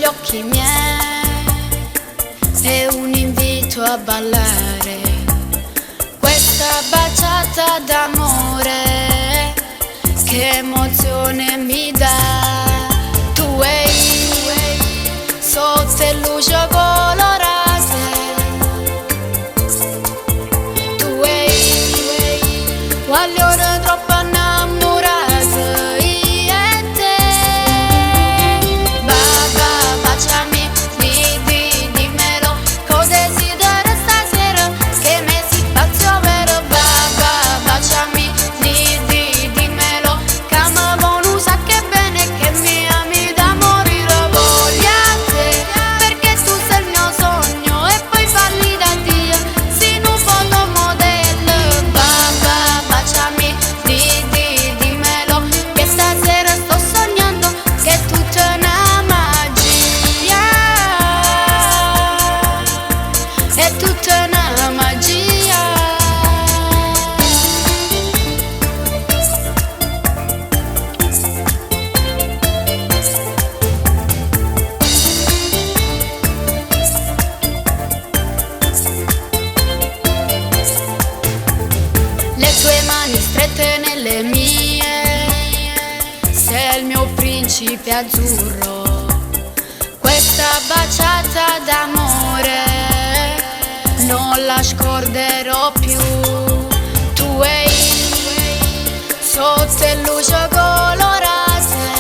gli occhi miei è un invito a ballare questa baciata d'amore, che emozione mi dà. Tu e io sotto il luce colorate, tu e io vogliono troppo innamorate, io e te. Baba, baciami, dimmelo, cosa desidero stasera, che me si spazio vero. Baba, baciami, dimmelo, che mi buono sa che bene, che mi ami da morire. Voglio a te, perché tu sei il mio sogno, e poi falli da Dio, si non fotomodello. Baba, baciami, dimmelo, che stasera sto sognando, che è tutta una magia, è tutta una magia. Le tue mani strette nelle mie, sei il mio principe azzurro, questa baciata d'amore non la scorderò più. Tu e io sotto il luce colorate,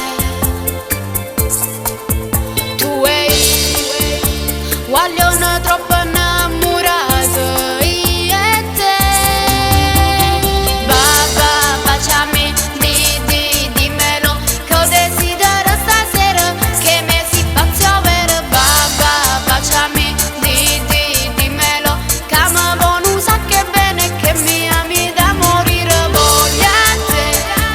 tu e io vogliono troppo innamorate, io e te. Baba, baciami, dimmelo, che desidero stasera, che me si spazio vero. Baba, baciami, dimmelo, che mi buono sa che bene, che mi ami da morire. Voglio a te,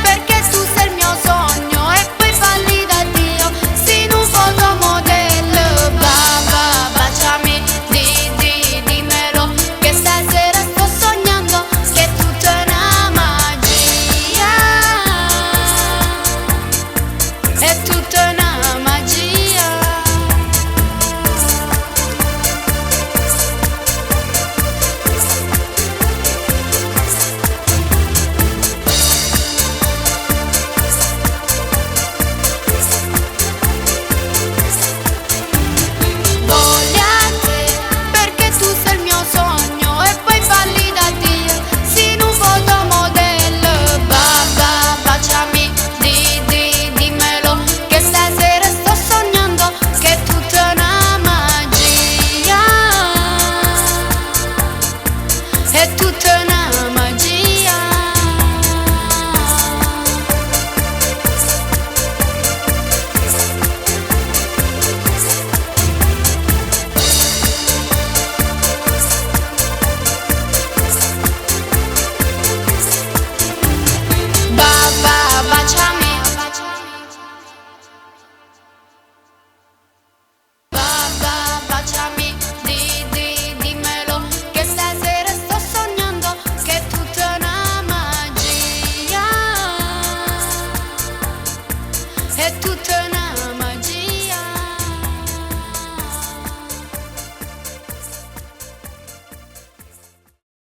perché tu sei il mio sogno, e poi falli da Dio, si non fotomodello. Baba, baciami, dimmelo, che stasera sto sognando, che è tutta una magia, è tutta una magia. Voglio a te, perché tu sei il mio sogno, e poi falli da Dio, si non fotomodello. Baba, baciami, dimmelo, che stasera sto sognando, che è tutta una magia, è tutta una magia. Baba, baciami, baba, baciami, dimmelo, che stasera sto sognando, che è tutta una magia, è tutta una